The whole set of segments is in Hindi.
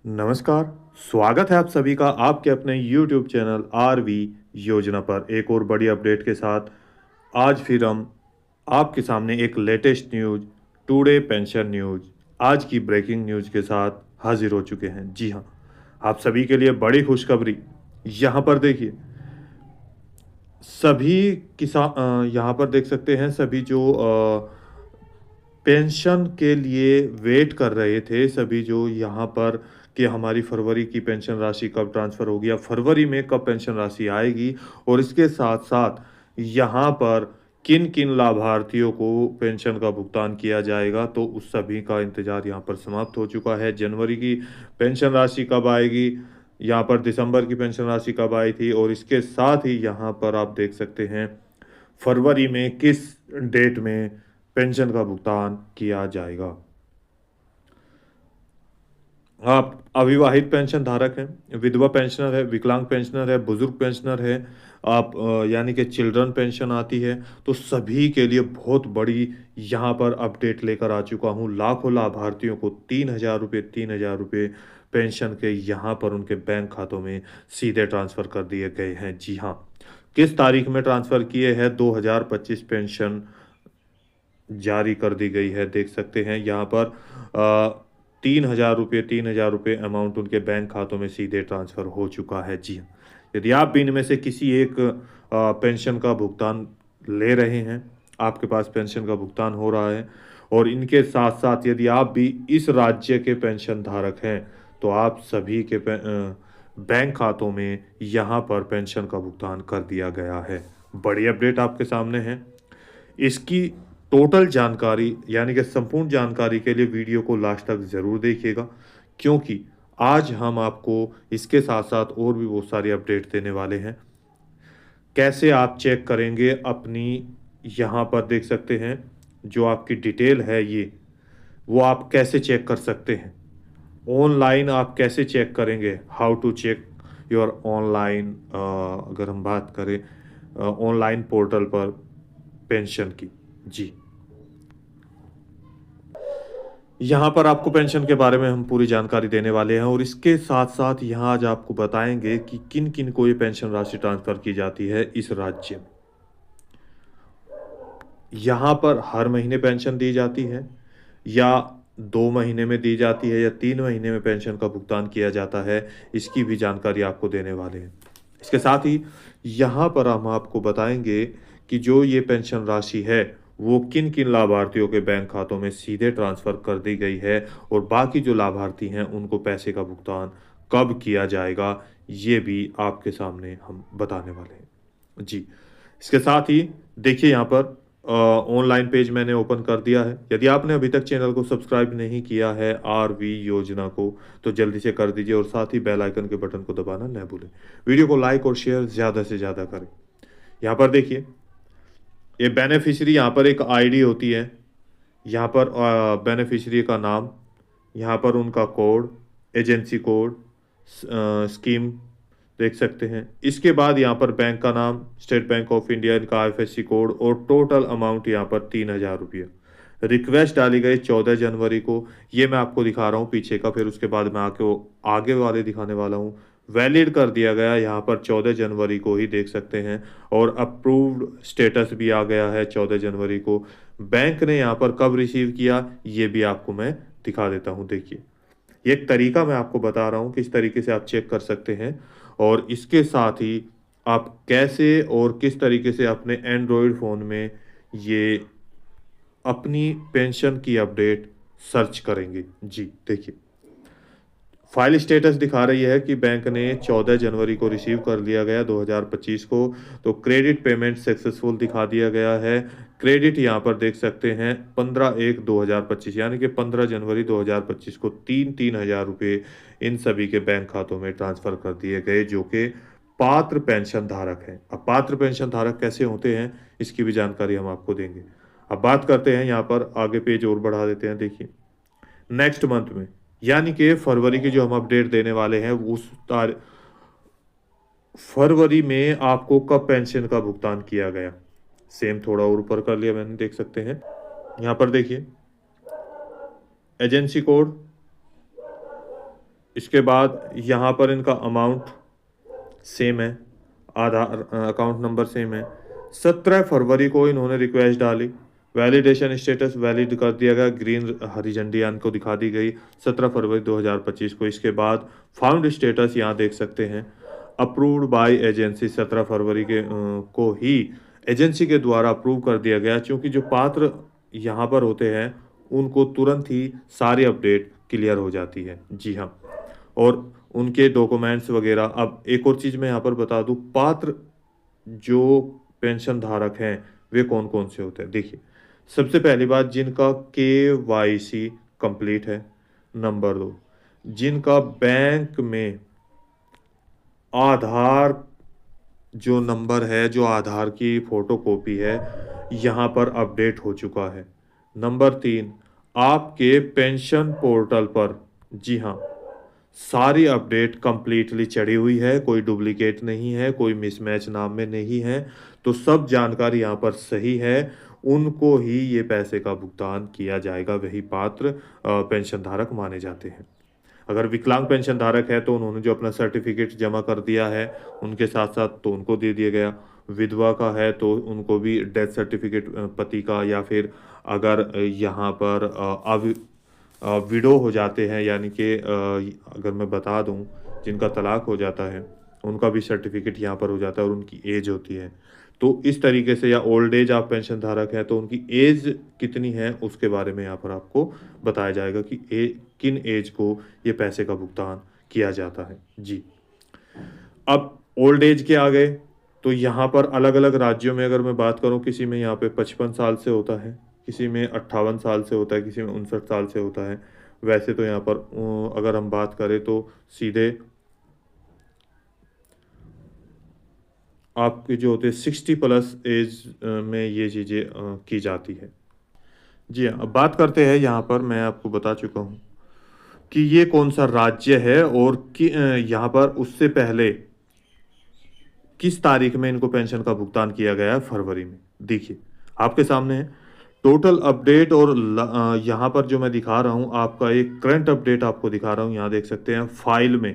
नमस्कार, स्वागत है आप सभी का आपके अपने YouTube चैनल आरवी योजना पर एक और बड़ी अपडेट के साथ। आज फिर हम आपके सामने एक latest news, today pension news, आज की ब्रेकिंग न्यूज़ के साथ हाजिर हो चुके हैं। जी हाँ, आप सभी के लिए बड़ी खुशखबरी। यहाँ पर देखिए, सभी किसान यहाँ पर देख सकते हैं सभी जो पेंशन के लिए वेट कर रहे थे, सभी जो यहाँ पर कि हमारी फरवरी की पेंशन राशि कब ट्रांसफ़र होगी या फरवरी में कब पेंशन राशि आएगी और इसके साथ-साथ यहाँ पर किन-किन लाभार्थियों को पेंशन का भुगतान किया जाएगा, तो उस सभी का इंतज़ार यहाँ पर समाप्त हो चुका है। जनवरी की पेंशन राशि कब आएगी, यहाँ पर दिसंबर की पेंशन राशि कब आई थी और इसके साथ ही यहाँ पर आप देख सकते हैं फरवरी में किस डेट में पेंशन का भुगतान किया जाएगा। आप अविवाहित पेंशन धारक हैं, विधवा पेंशनर है, विकलांग पेंशनर है, बुजुर्ग पेंशनर है, आप यानी कि चिल्ड्रन पेंशन आती है, तो सभी के लिए बहुत बड़ी यहाँ पर अपडेट लेकर आ चुका हूँ। लाखों लाभार्थियों को 3,000 रुपये पेंशन के यहाँ पर उनके बैंक खातों में सीधे ट्रांसफ़र कर दिए गए हैं। जी हाँ, किस तारीख में ट्रांसफ़र किए हैं? 2025 पेंशन जारी कर दी गई है। देख सकते हैं यहाँ पर 3,000 रुपये अमाउंट उनके बैंक खातों में सीधे ट्रांसफ़र हो चुका है। जी हाँ, यदि आप भी इनमें से किसी एक पेंशन का भुगतान ले रहे हैं, आपके पास पेंशन का भुगतान हो रहा है और इनके साथ-साथ यदि आप भी इस राज्य के पेंशन धारक हैं, तो आप सभी के बैंक खातों में यहाँ पर पेंशन का भुगतान कर दिया गया है। बड़ी अपडेट आपके सामने है। इसकी टोटल जानकारी यानी कि संपूर्ण जानकारी के लिए वीडियो को लास्ट तक ज़रूर देखिएगा, क्योंकि आज हम आपको इसके साथ-साथ और भी बहुत सारी अपडेट देने वाले हैं। कैसे आप चेक करेंगे अपनी यहाँ पर देख सकते हैं, जो आपकी डिटेल है ये, वो आप कैसे चेक कर सकते हैं। ऑनलाइन आप कैसे चेक करेंगे? How to check your online अगर हम बात करें ऑनलाइन पोर्टल पर पेंशन की। जी। यहाँ पर आपको पेंशन के बारे में हम पूरी जानकारी देने वाले हैं और इसके साथ-साथ यहाँ आज आपको बताएँगे कि किन-किन को ये पेंशन राशि ट्रांसफ़र की जाती है इस राज्य में। यहाँ पर हर महीने पेंशन दी जाती है या 2 महीने में दी जाती है या 3 महीने में पेंशन का भुगतान किया जाता है, इसकी भी जानकारी आपको देने वाले हैं। इसके साथ ही यहाँ पर हम आपको बताएँगे कि जो ये पेंशन राशि है, वो किन-किन लाभार्थियों के बैंक खातों में सीधे ट्रांसफ़र कर दी गई है और बाकी जो लाभार्थी हैं, उनको पैसे का भुगतान कब किया जाएगा, ये भी आपके सामने हम बताने वाले हैं। जी, इसके साथ ही देखिए यहाँ पर ऑनलाइन पेज मैंने ओपन कर दिया है। यदि आपने अभी तक चैनल को सब्सक्राइब नहीं किया है आरवी योजना को, तो जल्दी से कर दीजिए और साथ ही बेल आइकन के बटन को दबाना न भूलें। वीडियो को लाइक और शेयर ज़्यादा से ज़्यादा करें। यहाँ पर देखिए, ये बेनिफिशियरी यहाँ पर एक आईडी होती है। यहाँ पर बेनिफिशियरी का नाम, यहाँ पर उनका कोड, एजेंसी कोड, स्कीम देख सकते हैं। इसके बाद यहाँ पर बैंक का नाम, स्टेट बैंक ऑफ इंडिया, इनका आईएफएससी कोड और टोटल अमाउंट यहाँ पर 3,000 रुपये। रिक्वेस्ट डाली गई 14 जनवरी को, ये मैं आपको दिखा रहा हूँ पीछे का, फिर उसके बाद मैं आगे वाले दिखाने वाला हूँ। वैलिड कर दिया गया यहाँ पर 14 जनवरी को ही देख सकते हैं और अप्रूव्ड स्टेटस भी आ गया है 14 जनवरी को। बैंक ने यहाँ पर कब रिसीव किया, ये भी आपको मैं दिखा देता हूँ। देखिए, ये एक तरीका मैं आपको बता रहा हूँ किस तरीके से आप चेक कर सकते हैं और इसके साथ ही आप कैसे और किस तरीके से अपने एंड्रॉयड फ़ोन में ये अपनी पेंशन की अपडेट सर्च करेंगे। जी, देखिए, फाइल स्टेटस दिखा रही है कि बैंक ने 14 जनवरी को रिसीव कर लिया गया 2025 को, तो क्रेडिट पेमेंट सक्सेसफुल दिखा दिया गया है। क्रेडिट यहाँ पर देख सकते हैं 15/1/2025 यानी कि 15 जनवरी 2025 को 3,000 रुपये इन सभी के बैंक खातों में ट्रांसफ़र कर दिए गए, जो कि पात्र पेंशन धारक हैं। अब पात्र पेंशन धारक कैसे होते हैं, इसकी भी जानकारी हम आपको देंगे। अब बात करते हैं यहाँ पर आगे, पेज और बढ़ा देते हैं। देखिए, नेक्स्ट मंथ में यानी कि फरवरी की जो हम अपडेट देने वाले हैं, उस फरवरी में आपको कब पेंशन का भुगतान किया गया, सेम थोड़ा और ऊपर कर लिया मैंने, देख सकते हैं। यहाँ पर देखिए, एजेंसी कोड, इसके बाद यहाँ पर इनका अमाउंट सेम है, आधार अकाउंट नंबर सेम है। 17 फरवरी को इन्होंने रिक्वेस्ट डाली, वैलिडेशन स्टेटस वैलिड कर दिया गया, ग्रीन हरी झंडी इनको दिखा दी गई 17 फरवरी 2025 को। इसके बाद फाउंड स्टेटस यहाँ देख सकते हैं, अप्रूव्ड बाय एजेंसी 17 फरवरी के को ही एजेंसी के द्वारा अप्रूव कर दिया गया, क्योंकि जो पात्र यहाँ पर होते हैं उनको तुरंत ही सारी अपडेट क्लियर हो जाती है। जी हाँ, और उनके डॉक्यूमेंट्स वगैरह। अब एक और चीज़ मैं यहाँ पर बता दूँ, पात्र जो पेंशन धारक हैं वे कौन कौन से होते हैं। देखिए, सबसे पहली बात, जिनका KYC कंप्लीट है। नंबर 2, जिनका बैंक में आधार जो नंबर है, जो आधार की फ़ोटोकॉपी है, यहाँ पर अपडेट हो चुका है। नंबर 3, आपके पेंशन पोर्टल पर, जी हाँ, सारी अपडेट कंप्लीटली चढ़ी हुई है, कोई डुप्लीकेट नहीं है, कोई मिसमैच नाम में नहीं है, तो सब जानकारी यहाँ पर सही है, उनको ही ये पैसे का भुगतान किया जाएगा, वही पात्र पेंशन धारक माने जाते हैं। अगर विकलांग पेंशन धारक है तो उन्होंने जो अपना सर्टिफिकेट जमा कर दिया है उनके साथ साथ तो उनको दे दिया गया। विधवा का है तो उनको भी डेथ सर्टिफिकेट पति का, या फिर अगर यहाँ पर विडो हो जाते हैं, यानी कि अगर मैं बता दूं जिनका तलाक हो जाता है उनका भी सर्टिफिकेट यहाँ पर हो जाता है और उनकी एज होती है। तो इस तरीके से, या ओल्ड एज आप पेंशन धारक है तो उनकी एज कितनी है उसके बारे में यहाँ पर आपको बताया जाएगा कि किन एज को ये पैसे का भुगतान किया जाता है। जी, अब ओल्ड एज के आ गए तो यहाँ पर अलग अलग राज्यों में अगर मैं बात करूँ, किसी में यहाँ पे 55 साल से होता है, किसी में 58 साल से होता है, किसी में 59 साल से होता है। वैसे तो यहाँ पर अगर हम बात करें तो सीधे आपके जो होते हैं 60 प्लस एज में ये चीज़ें की जाती है। जी हाँ, अब बात करते हैं, यहाँ पर मैं आपको बता चुका हूँ कि ये कौन सा राज्य है और यहाँ पर उससे पहले किस तारीख में इनको पेंशन का भुगतान किया गया है, फरवरी में। देखिए, आपके सामने है टोटल अपडेट, और यहाँ पर जो मैं दिखा रहा हूँ आपका एक करंट अपडेट आपको दिखा रहा हूँ। यहाँ देख सकते हैं फाइल में,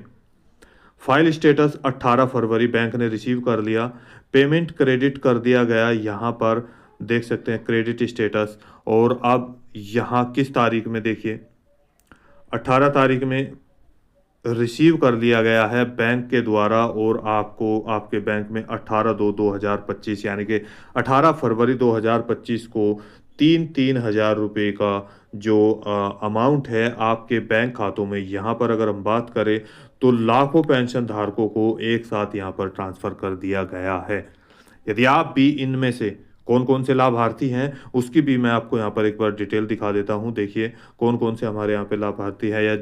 फाइल स्टेटस 18 फरवरी बैंक ने रिसीव कर लिया, पेमेंट क्रेडिट कर दिया गया, यहाँ पर देख सकते हैं क्रेडिट स्टेटस। और अब यहाँ किस तारीख में, देखिए 18 तारीख में रिसीव कर लिया गया है बैंक के द्वारा, और आपको आपके बैंक में 18/2/2025 यानी कि 18 फरवरी 2025 को 3-3 हज़ार रुपये का जो अमाउंट है आपके बैंक खातों में, यहाँ पर अगर हम बात करें तो लाखों पेंशन धारकों को एक साथ यहाँ पर ट्रांसफ़र कर दिया गया है। यदि आप भी इनमें से कौन कौन से लाभार्थी हैं उसकी भी मैं आपको यहाँ पर एक बार डिटेल दिखा देता हूँ। देखिए, कौन कौन से हमारे यहाँ पे लाभार्थी हैं, या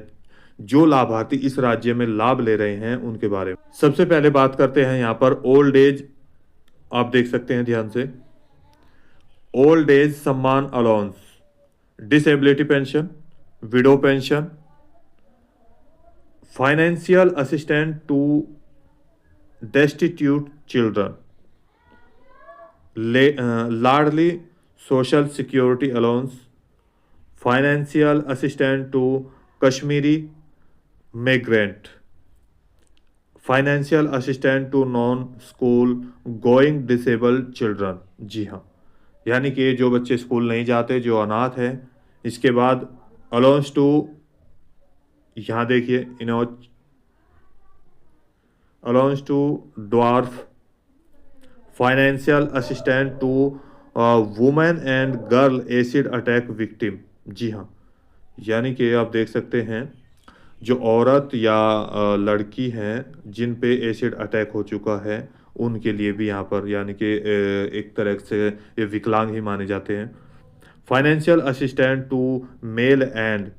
जो लाभार्थी इस राज्य में लाभ ले रहे हैं उनके बारे में। सबसे पहले बात करते हैं यहाँ पर ओल्ड एज, आप देख सकते हैं ध्यान से, old age Samman allowance, disability pension, widow pension, financial assistant to destitute children, Ladli social security allowance, financial assistant to Kashmiri migrant, financial assistant to non school going disabled children. जी हाँ, यानी कि जो बच्चे स्कूल नहीं जाते, जो अनाथ हैं। इसके बाद अलाउंस टू, यहाँ देखिए allowance to dwarf, financial assistant to women and girl acid attack victim. जी हाँ, यानी कि आप देख सकते हैं जो औरत या लड़की हैं जिन पे एसिड अटैक हो चुका है उनके लिए भी यहाँ पर, यानी कि एक तरह से ये विकलांग ही माने जाते हैं। Financial assistant to male and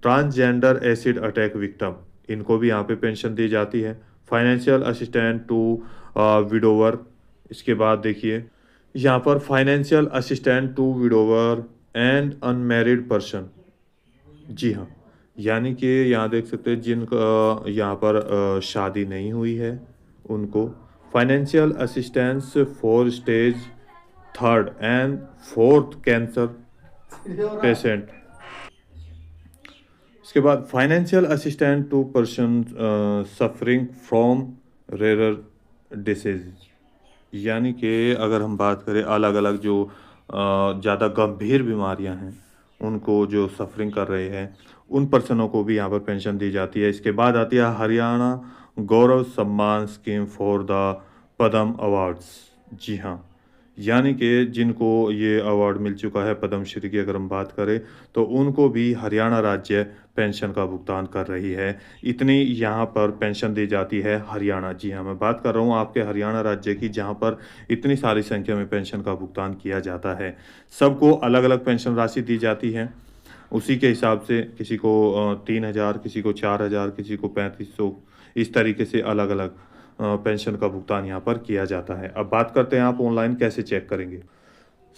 transgender acid attack victim, इनको भी यहाँ पे पेंशन दी जाती है। Financial assistant to widower. इसके बाद देखिए यहाँ पर financial assistant to widower and unmarried person. जी हाँ, यानी कि यहाँ देख सकते हैं जिनका यहाँ पर शादी नहीं हुई है उनको। Financial assistance for stage 3rd and 4th cancer patient. इसके बाद financial assistant to person suffering from rare disease, यानी कि अगर हम बात करें अलग अलग जो ज़्यादा गंभीर बीमारियां हैं, उनको जो सफरिंग कर रहे हैं, उन पर्सनों को भी यहाँ पर पेंशन दी जाती है। इसके बाद आती है Haryana Gaurav Samman scheme for the Padma awards. जी हाँ, यानी कि जिनको ये अवार्ड मिल चुका है पद्मश्री की अगर हम बात करें, तो उनको भी हरियाणा राज्य पेंशन का भुगतान कर रही है। इतनी यहाँ पर पेंशन दी जाती है हरियाणा। जी हाँ, मैं बात कर रहा हूँ आपके हरियाणा राज्य की, जहाँ पर इतनी सारी संख्या में पेंशन का भुगतान किया जाता है। सबको अलग अलग पेंशन राशि दी जाती है, उसी के हिसाब से किसी को 3,000, किसी को 4,000, किसी को 3500, इस तरीके से अलग अलग पेंशन का भुगतान यहाँ पर किया जाता है। अब बात करते हैं आप ऑनलाइन कैसे चेक करेंगे।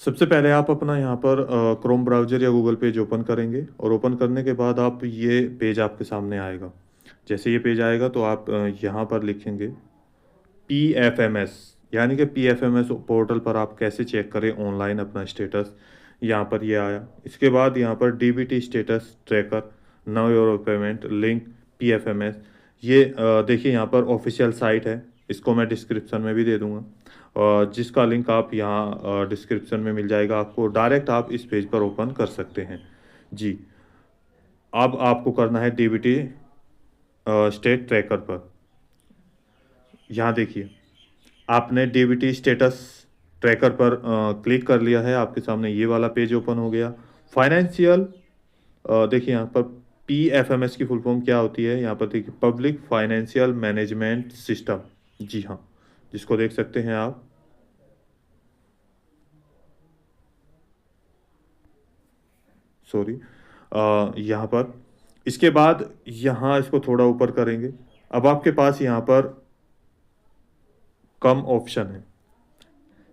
सबसे पहले आप अपना यहाँ पर क्रोम ब्राउज़र या गूगल पेज ओपन करेंगे, और ओपन करने के बाद आप ये पेज आपके सामने आएगा। जैसे ये पेज आएगा तो आप यहाँ पर लिखेंगे PFMS, यानी कि PFMS पोर्टल पर आप कैसे चेक करें ऑनलाइन अपना स्टेटस। यहाँ पर ये आया। इसके बाद यहाँ पर DBT status tracker, now your payment link PFMS। ये देखिए यहाँ पर ऑफिशियल साइट है, इसको मैं डिस्क्रिप्शन में भी दे दूँगा, और जिसका लिंक आप यहाँ डिस्क्रिप्शन में मिल जाएगा आपको। डायरेक्ट आप इस पेज पर ओपन कर सकते हैं। जी, अब आपको करना है DBT स्टेट ट्रैकर पर। यहाँ देखिए, आपने DBT स्टेटस ट्रैकर पर क्लिक कर लिया है, आपके सामने ये वाला पेज ओपन हो गया। फाइनेंशियल देखिए यहाँ पर PFMS की फुल फॉर्म क्या होती है, यहाँ पर देखिए पब्लिक फाइनेंशियल मैनेजमेंट सिस्टम। जी हाँ, जिसको देख सकते हैं आप। सॉरी, यहाँ पर इसके बाद यहाँ इसको थोड़ा ऊपर करेंगे। अब आपके पास यहाँ पर कम ऑप्शन है,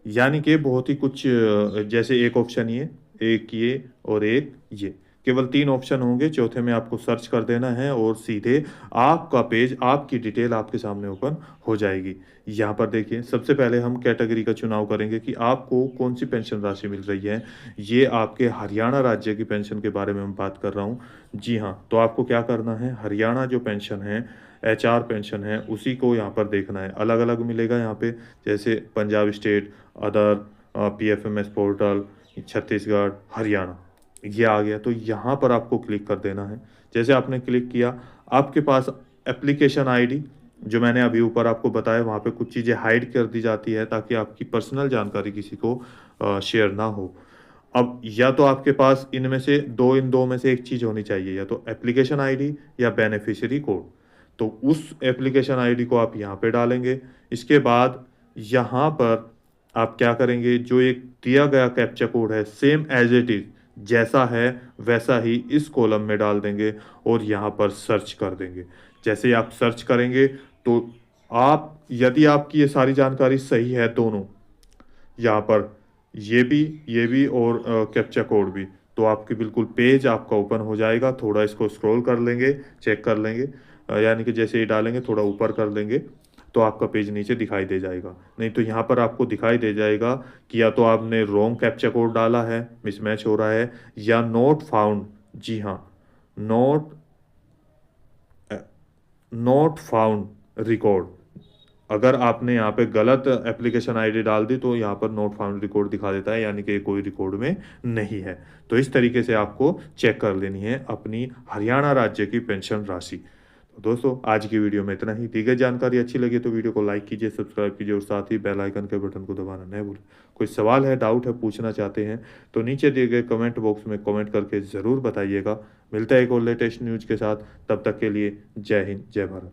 यानी कि बहुत ही कुछ जैसे एक ऑप्शन ये, एक ये और एक ये, केवल 3 ऑप्शन होंगे। चौथे में आपको सर्च कर देना है और सीधे आपका पेज, आपकी डिटेल आपके सामने ओपन हो जाएगी। यहाँ पर देखिए, सबसे पहले हम कैटेगरी का चुनाव करेंगे कि आपको कौन सी पेंशन राशि मिल रही है। ये आपके हरियाणा राज्य की पेंशन के बारे में मैं बात कर रहा हूँ। जी हाँ, तो आपको क्या करना है, हरियाणा जो पेंशन है, HR पेंशन है, उसी को यहाँ पर देखना है। अलग अलग मिलेगा यहाँ पे, जैसे Punjab state, other, PFMS portal, Chhattisgarh, Haryana, ये आ गया। तो यहाँ पर आपको क्लिक कर देना है। जैसे आपने क्लिक किया, आपके पास एप्लीकेशन आईडी, जो मैंने अभी ऊपर आपको बताया, वहाँ पे कुछ चीज़ें हाइड कर दी जाती है ताकि आपकी पर्सनल जानकारी किसी को शेयर ना हो। अब या तो आपके पास इनमें से इन दो में से एक चीज़ होनी चाहिए, या तो एप्लीकेशन आईडी या बेनिफिशियरी कोड। तो उस एप्लीकेशन आईडी को आप यहाँ पे डालेंगे। इसके बाद यहाँ पर आप क्या करेंगे, जो एक दिया गया कैप्चा कोड है, सेम एज इट इज़, जैसा है वैसा ही इस कॉलम में डाल देंगे और यहाँ पर सर्च कर देंगे। जैसे ही आप सर्च करेंगे तो आप, यदि आपकी ये सारी जानकारी सही है दोनों, यहाँ पर ये भी और कैप्चा कोड भी, तो आपकी बिल्कुल पेज आपका ओपन हो जाएगा। थोड़ा इसको स्क्रॉल कर लेंगे, चेक कर लेंगे, यानी कि जैसे ही डालेंगे थोड़ा ऊपर कर देंगे तो आपका पेज नीचे दिखाई दे जाएगा। नहीं तो यहाँ पर आपको दिखाई दे जाएगा कि या तो आपने रॉन्ग कैप्चा कोड डाला है, मिसमैच हो रहा है, या नॉट फाउंड। जी हाँ, नॉट फाउंड रिकॉर्ड। अगर आपने यहाँ पे गलत एप्लीकेशन आईडी डाल दी तो यहाँ पर नॉट फाउंड रिकॉर्ड दिखा देता है, यानी कि कोई रिकॉर्ड में नहीं है। तो इस तरीके से आपको चेक कर लेनी है अपनी हरियाणा राज्य की पेंशन राशि। तो दोस्तों, आज की वीडियो में इतना ही। दी गई जानकारी अच्छी लगी तो वीडियो को लाइक कीजिए, सब्सक्राइब कीजिए और साथ ही बेल आइकन के बटन को दबाना न भूलें। कोई सवाल है, डाउट है, पूछना चाहते हैं तो नीचे दिए गए कमेंट बॉक्स में कमेंट करके ज़रूर बताइएगा। मिलता है एक और लेटेस्ट न्यूज़ के साथ, तब तक के लिए जय हिंद, जय भारत।